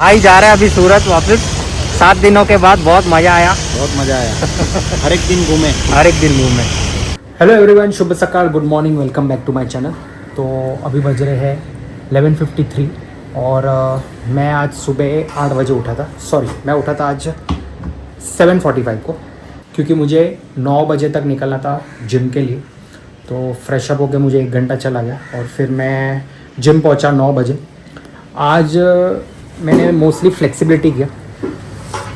भाई जा रहे हैं अभी सूरत वापस 7 दिनों के बाद। बहुत मज़ा आया, बहुत मज़ा आया। हर एक दिन घूमे। हर एक दिन घूमे। हेलो एवरीवन, शुभ सकाल, good morning, welcome back to my channel. तो अभी बज रहे हैं 11:53 और मैं आज सुबह 8 बजे उठा था। सॉरी, मैं उठा था आज 7:45 को, क्योंकि मुझे 9 बजे तक निकलना था जिम के लिए। तो फ्रेश अप होकर मुझे 1 घंटा चला गया और फिर मैं जिम पहुंचा 9 बजे। आज मैंने मोस्टली फ्लेक्सिबिलिटी किया,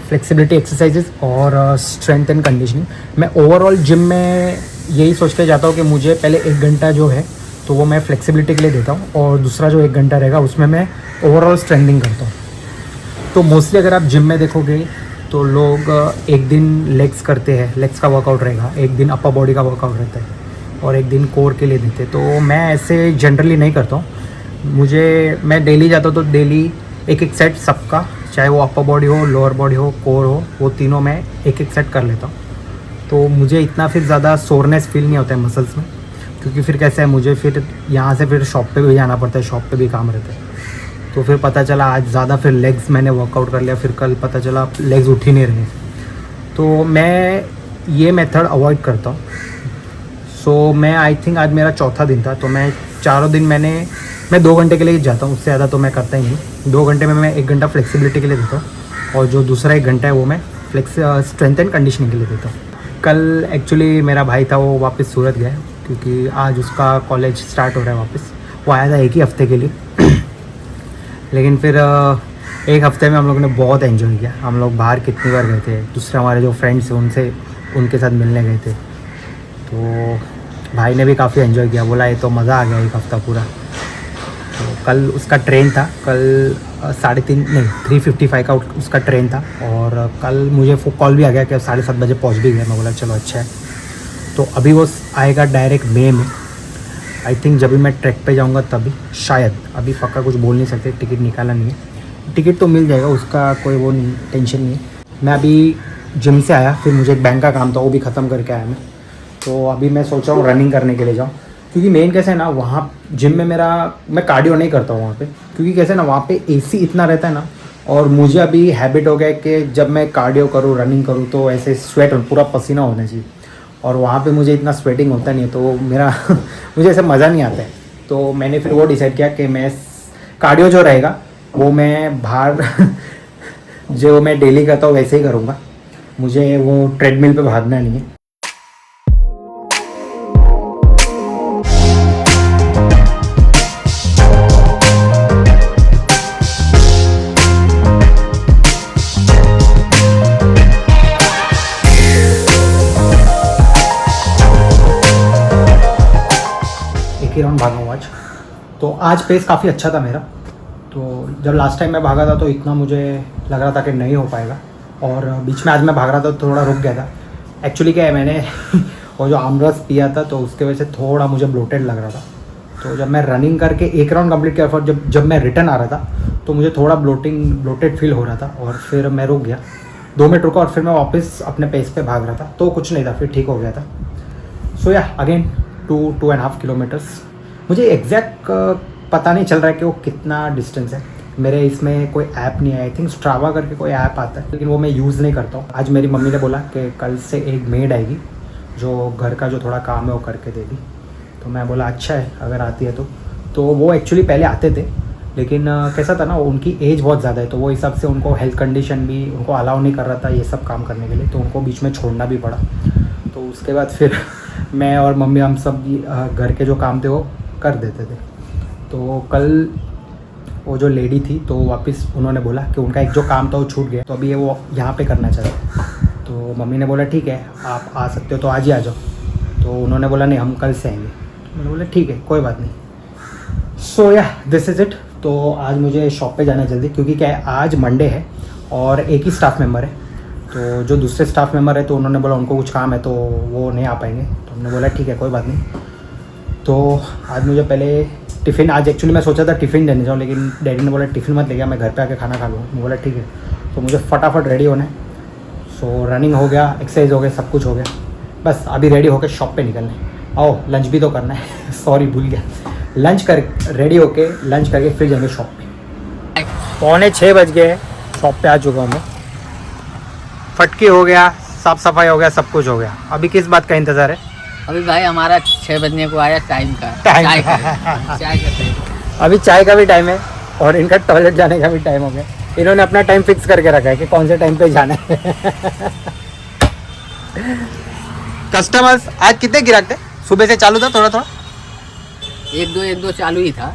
फ्लेक्सिबिलिटी एक्सरसाइजेस और स्ट्रेंथ एंड कंडीशनिंग। मैं ओवरऑल जिम में यही सोच के जाता हूँ कि मुझे पहले 1 घंटा जो है तो वो मैं फ्लेक्सिबिलिटी के लिए देता हूँ और दूसरा जो 1 घंटा रहेगा उसमें मैं ओवरऑल स्ट्रेंथिंग करता हूँ। तो मोस्टली अगर आप जिम में देखोगे तो लोग एक दिन लेग्स करते हैं, लेग्स का वर्कआउट रहेगा, एक दिन अपर बॉडी का वर्कआउट रहता है और एक दिन कोर के लिए देते हैं। तो मैं ऐसे जनरली नहीं करता हूँ। मैं डेली जाता हूँ तो डेली एक सेट सबका, चाहे वो अपर बॉडी हो, लोअर बॉडी हो, कोर हो, वो तीनों मैं एक सेट कर लेता हूँ। तो मुझे इतना फिर ज़्यादा सोरनेस फील नहीं होता है मसल्स में, क्योंकि फिर कैसे है, मुझे फिर यहाँ से फिर शॉप पे भी जाना पड़ता है, शॉप पे भी काम रहता है। तो फिर पता चला आज ज़्यादा फिर लेग्स मैंने वर्कआउट कर लिया, फिर कल पता चला लेग्स उठ ही नहीं रहे। तो मैं ये मेथड अवॉइड करता हूँ। सो मैं आई थिंक आज मेरा चौथा दिन था, तो मैं चारों दिन मैं 2 घंटे के लिए जाता हूँ, उससे ज़्यादा तो मैं करता ही नहीं। 2 घंटे में मैं 1 घंटा फ्लेक्सिबिलिटी के लिए देता हूँ और जो दूसरा 1 घंटा है वो मैं स्ट्रेंथ एंड कंडीशनिंग के लिए देता हूँ। कल एक्चुअली मेरा भाई था, वो वापस सूरत गया क्योंकि आज उसका कॉलेज स्टार्ट हो रहा है वापस। वो आया था 1 ही हफ्ते के लिए लेकिन फिर 1 हफ्ते में हम लोगों ने बहुत एंजॉय किया। हम लोग बाहर कितनी बार गए थे, दूसरे हमारे जो फ्रेंड्स हैं उनके साथ मिलने गए थे। तो भाई ने भी काफ़ी एंजॉय किया, बोला ये तो मज़ा आ गया 1 हफ्ता पूरा। तो कल उसका ट्रेन था, कल 3:55 का उसका ट्रेन था और कल मुझे कॉल भी आ गया कि 7:30 बजे पहुंच भी गया। मैं बोला चलो अच्छा है। तो अभी वो आएगा डायरेक्ट मई में, आई थिंक जब भी मैं ट्रैक पे जाऊंगा तभी, शायद, अभी पक्का कुछ बोल नहीं सकते, टिकट निकाला नहीं है। टिकट तो मिल जाएगा, उसका कोई वो नहीं, टेंशन नहीं है। मैं अभी जिम से आया, फिर मुझे एक बैंक का काम था, वो भी ख़त्म करके आया मैं। तो अभी मैं सोच रहा हूँ रनिंग करने के लिए जाऊँ, क्योंकि मेन कैसे है ना, वहाँ जिम में मैं कार्डियो नहीं करता हूँ वहाँ पे, क्योंकि कैसे ना वहाँ पे एसी इतना रहता है ना, और मुझे अभी हैबिट हो गया है कि जब मैं कार्डियो करूँ, रनिंग करूँ तो ऐसे स्वेट पूरा पसीना होना चाहिए, और वहाँ पे मुझे इतना स्वेटिंग होता नहीं है, तो मेरा मुझे ऐसा मज़ा नहीं आता है। तो मैंने फिर वो डिसाइड किया कि मैं कार्डियो जो रहेगा वो मैं बाहर जो मैं डेली करता हूँ वैसे ही करूँगा। मुझे वो ट्रेडमिल पे भागना नहीं है। एक ही राउंड भागा हूँ आज। तो आज पेस काफ़ी अच्छा था मेरा। तो जब लास्ट टाइम मैं भागा था तो इतना मुझे लग रहा था कि नहीं हो पाएगा, और बीच में आज मैं भाग रहा था तो थोड़ा रुक गया था। एक्चुअली क्या है, मैंने वो जो आमरस पिया था तो उसके वजह से थोड़ा मुझे ब्लोटेड लग रहा था। तो जब मैं रनिंग करके 1 राउंड कंप्लीट किया, फिर जब मैं रिटर्न आ रहा था तो मुझे थोड़ा ब्लोटेड फील हो रहा था, और फिर मैं रुक गया, 2 मिनट रुका और फिर मैं वापस अपने पेस पे भाग रहा था। तो कुछ नहीं था, फिर ठीक हो गया था। सो या अगेन 2.5 किलोमीटर्स। मुझे एग्जैक्ट पता नहीं चल रहा है कि वो कितना डिस्टेंस है। मेरे इसमें कोई ऐप नहीं है, आई थिंक स्ट्रावा करके कोई ऐप आता है, लेकिन वो मैं यूज़ नहीं करता हूँ। आज मेरी मम्मी ने बोला कि कल से एक मेड आएगी जो घर का जो थोड़ा काम है वो करके देगी। तो मैं बोला अच्छा है अगर आती है तो वो एक्चुअली पहले आते थे, लेकिन कैसा था ना, उनकी एज बहुत ज़्यादा है, तो वो हिसाब से उनको हेल्थ कंडीशन भी उनको अलाउ नहीं कर रहा था ये सब काम करने के लिए, तो उनको बीच में छोड़ना भी पड़ा। तो उसके बाद फिर मैं और मम्मी हम सब घर के जो काम थे वो कर देते थे। तो कल वो जो लेडी थी तो वापस उन्होंने बोला कि उनका एक जो काम था वो छूट गया, तो अभी वो यहाँ पे करना चाहते। तो मम्मी ने बोला ठीक है आप आ सकते हो तो आज ही आ जाओ। तो उन्होंने बोला नहीं हम कल से आएंगे। तो मैंने बोला ठीक है कोई बात नहीं। सो या दिस इज़ इट। तो आज मुझे शॉप पे जाना है जल्दी, क्योंकि क्या है आज मंडे है और एक ही स्टाफ मेम्बर है। तो जो दूसरे स्टाफ मेम्बर है तो उन्होंने बोला उनको कुछ काम है तो वो नहीं आ पाएंगे। तो हमने बोला ठीक है कोई बात नहीं। तो आज मुझे पहले टिफ़िन, आज एक्चुअली मैं सोचा था टिफ़िन देने जाऊँ, लेकिन डैडी ने बोला टिफ़िन मत ले गया, मैं घर पे आके खाना खा लूँगा। मैं बोला ठीक है। तो मुझे फटाफट रेडी होना है। सो रनिंग हो गया, एक्सरसाइज हो गया, सब कुछ हो गया, बस अभी रेडी होकर शॉप पे निकलना है। आओ लंच भी तो करना है सॉरी भूल गया। लंच कर रेडी होके लंच करके फिर जाएंगे शॉप पे। 6:45 बज गए, शॉप पे आ चुका हूँ मैं। फटकी हो गया, साफ सफाई हो गया, सब कुछ हो गया। अभी किस बात का इंतज़ार है? अभी भाई हमारा 6 बजने को आया टाइम का। टाइम चाय का। का चाय का टाइम। अभी चाय का भी टाइम है और इनका टॉयलेट जाने का भी टाइम हो गया। इन्होंने अपना टाइम फिक्स करके रखा है कि कौन से टाइम पे जाना है। कस्टमर्स आज कितने गिराक थे? सुबह से चालू था थोड़ा थोड़ा? एक दो चालू ही था।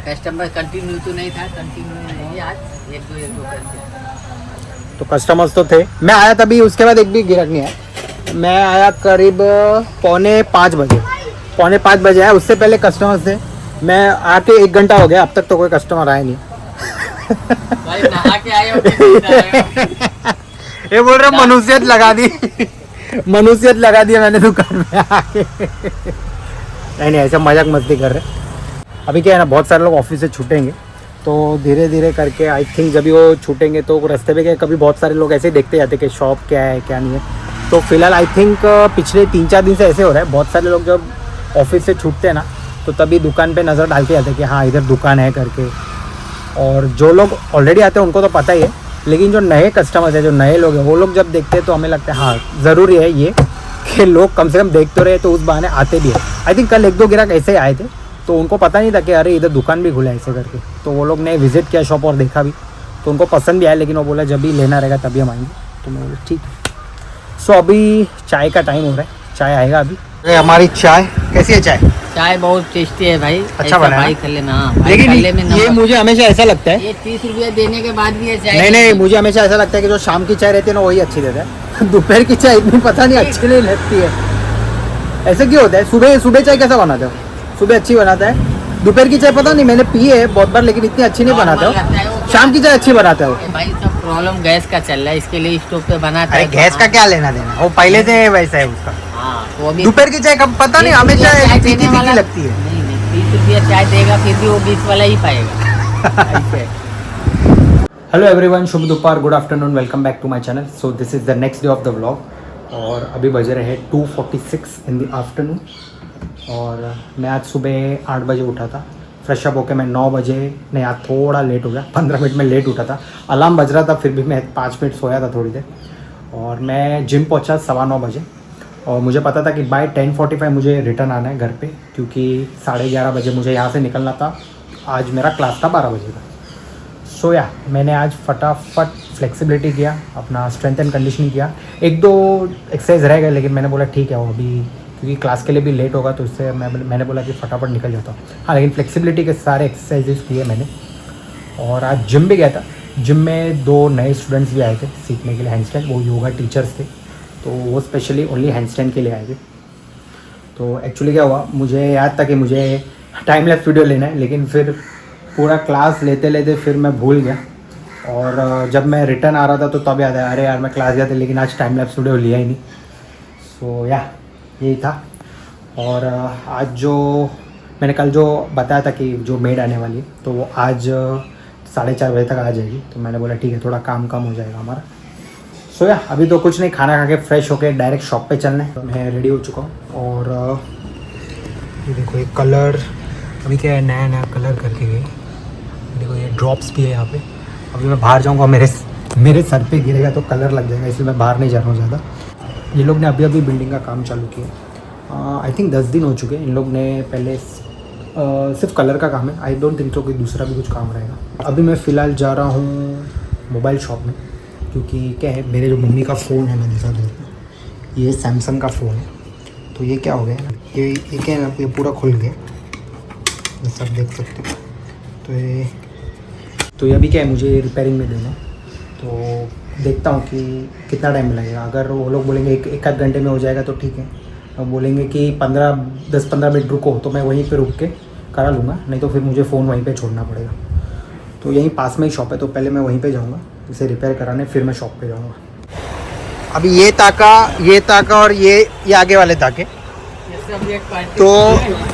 कस्टमर कंटिन्यू तो नहीं था, कंटिन्यू नहीं आज एक दो करके। तो कस्टमर्स तो थे। मैं आया तभी, उसके बाद एक भी गिराक नहीं आया। मैं आया करीब 4:45 बजे। 4:45 बजे आया, उससे पहले कस्टमर्स थे। मैं आके 1 घंटा हो गया, अब तक तो कोई कस्टमर आया नहीं। भाई नहा के आए हो कि सीधा आए हो? ये बोल रहे मनुष्यत लगा दी। मनुष्यत लगा दिया मैंने दुकान में आके। नहीं ऐसा मजाक मस्ती कर रहे। अभी क्या है ना, बहुत सारे लोग ऑफिस से छूटेंगे, तो धीरे धीरे करके आई थिंक जब भी वो छूटेंगे तो रास्ते पे क्या कभी बहुत सारे लोग ऐसे ही देखते जाते कि शॉप क्या है क्या नहीं है। तो फिलहाल आई थिंक पिछले 3-4 दिन से ऐसे हो रहा है, बहुत सारे लोग जब ऑफिस से छूटते हैं ना तो तभी दुकान पे नज़र डालते जाते हैं कि हाँ इधर दुकान है करके। और जो लोग ऑलरेडी आते हैं उनको तो पता ही है, लेकिन जो नए कस्टमर्स हैं, जो नए लोग हैं, वो लोग जब देखते हैं तो हमें लगता है हाँ ज़रूरी है ये कि लोग कम से कम देख तो रहे, तो उस बहाने आते भी है। आई थिंक कल 1-2 गिराक ऐसे आए थे, तो उनको पता नहीं था कि अरे इधर दुकान भी खुला है ऐसे करके। तो वो लोग ने विज़िट किया शॉप और देखा भी, तो उनको पसंद भी आया, लेकिन वो बोला जब भी लेना रहेगा तभी हम आएंगे। तो मैं बोला ठीक है। सो अभी चाय का टाइम हो रहा है, चाय आएगा अभी। हमारी चाय कैसी है? चाय बहुत टेस्टी है भाई। अच्छा बना है। भाई खल्ले में, हाँ भाई लेकिन खल्ले में ये मुझे हमेशा ऐसा लगता है, ये 30 रुपये देने के बाद भी ये चाय नहीं मुझे हमेशा ऐसा लगता है कि जो शाम की चाय रहती है ना वही अच्छी रहती है। दोपहर की चाय इतनी पता नहीं अच्छी नहीं लगती है। ऐसे क्यों होता है? सुबह चाय कैसा बनाते हो? सुबह अच्छी बनाता है, दोपहर की चाय पता नहीं, मैंने पी है बहुत बार लेकिन इतनी अच्छी नहीं बनाते हो। शाम की चाय अच्छी बनाते हो? भाई सब प्रॉब्लम गैस का चल रहा है, इसके लिए स्टोव पे बनाता है। गैस का क्या लेना देना, वो पहले से वैसा है उसका। हाँ तो अभी दोपहर की चाय कब पता नहीं, हमेशा फीकी लगती है। नहीं 30 रुपया चाय देगा फिर भी वो 20 वाला ही पाएगा। ऐसे। हेलो एवरीवन, शुभ दोपहर, good afternoon, welcome back to my channel. So this is the next day of the vlog और अभी बजे रहे 2:46 इन द आफ्टरनून। और मैं आज सुबह 8 बजे उठा था। फ्रेश अप होकर मैं 9 बजे, नहीं आज थोड़ा लेट हो गया, 15 मिनट में लेट उठा था। अलार्म बज रहा था फिर भी मैं 5 मिनट सोया था थोड़ी देर। और मैं जिम पहुंचा 9:15 बजे और मुझे पता था कि बाय 10:45 मुझे रिटर्न आना है घर पे, क्योंकि 11:30 बजे मुझे यहाँ से निकलना था। आज मेरा क्लास था 12 बजे का। सो या मैंने आज फटाफट फ्लेक्सिबिलिटी किया, अपना स्ट्रेंथ एंड कंडीशनिंग किया। 1-2 एक्सरसाइज रह गए, लेकिन मैंने बोला ठीक है वो अभी, क्योंकि क्लास के लिए भी लेट होगा तो इससे मैंने बोला कि फटाफट निकल जाता हूँ। हाँ लेकिन फ्लेक्सिबिलिटी के सारे एक्सरसाइजेस किए मैंने। और आज जिम भी गया था। जिम में 2 नए स्टूडेंट्स भी आए थे सीखने के लिए हैंडस्टैंड, वो योगा टीचर्स थे, तो वो स्पेशली ओनली हैंडस्टैंड के लिए आए थे। तो एक्चुअली क्या हुआ, मुझे याद था कि मुझे टाइम लैप्स वीडियो लेना है, लेकिन फिर पूरा क्लास लेते लेते फिर मैं भूल गया। और जब मैं रिटर्न आ रहा था तो तब याद आया, अरे यार मैं क्लास गया था लेकिन आज टाइम लैप्स वीडियो लिया ही नहीं। सो या यही था। और आज जो मैंने कल जो बताया था कि जो मेड आने वाली है, तो वो आज 4:30 बजे तक आ जाएगी। तो मैंने बोला ठीक है, थोड़ा काम कम हो जाएगा हमारा। सो या अभी तो कुछ नहीं, खाना खा के फ्रेश होके डायरेक्ट शॉप पे चलना है। मैं रेडी हो चुका हूँ। और ये देखो ये कलर अभी क्या है, नया नया कलर करके गए। देखो ये ड्रॉप्स भी है यहाँ पे। अभी मैं बाहर जाऊँगा, मेरे सर पे गिरेगा तो कलर लग जाएगा, इसलिए मैं बाहर नहीं जा रहा हूँ ज़्यादा। ये लोग ने अभी बिल्डिंग का काम चालू किया। आई थिंक 10 दिन हो चुके हैं। इन लोग ने पहले सिर्फ कलर का काम है। आई डोंट थिंक तो कोई दूसरा भी कुछ काम रहेगा। अभी मैं फ़िलहाल जा रहा हूँ मोबाइल शॉप में, क्योंकि क्या है, मेरे जो मम्मी का फ़ोन है मैंने साथ देखा, ये सैमसंग का फ़ोन है। तो ये क्या हो गया, ये क्या है ना, ये पूरा खुल गया, ये सब देख सकते हो। तो ये अभी क्या है, मुझे रिपेयरिंग में देना है। तो देखता हूँ कि कितना टाइम लगेगा। अगर वो लोग बोलेंगे एक आध घंटे में हो जाएगा तो ठीक है। और बोलेंगे कि 10-15 मिनट रुको, तो मैं वहीं पे रुक के करा लूँगा, नहीं तो फिर मुझे फ़ोन वहीं पे छोड़ना पड़ेगा। तो यहीं पास में ही शॉप है, तो पहले मैं वहीं पे जाऊँगा इसे रिपेयर कराने, फिर मैं शॉप पे जाऊँगा। अभी ये ताका और ये आगे वाले ताके, तो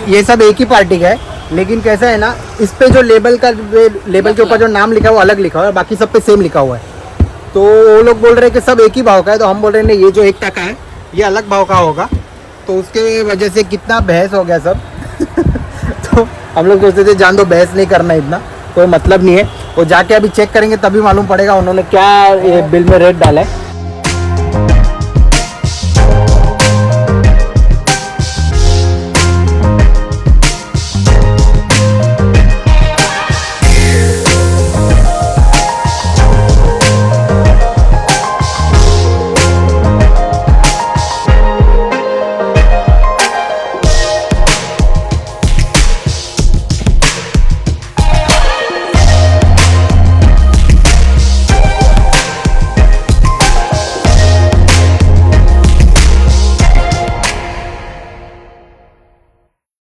ये सब एक ही पार्टी का है। लेकिन कैसा है ना, इस पे जो लेबल के ऊपर जो नाम लिखा है वो अलग लिखा हुआ है, बाकी सब पे सेम लिखा हुआ है। तो वो लोग बोल रहे हैं कि सब एक ही भाव का है, तो हम बोल रहे हैं नहीं, ये जो 1 टका है ये अलग भाव का होगा। तो उसके वजह से कितना बहस हो गया सब। तो हम लोग सोचते थे जान दो, बहस नहीं करना, इतना कोई मतलब नहीं है। वो जाके अभी चेक करेंगे तभी मालूम पड़ेगा उन्होंने क्या ये बिल में रेट डाला है।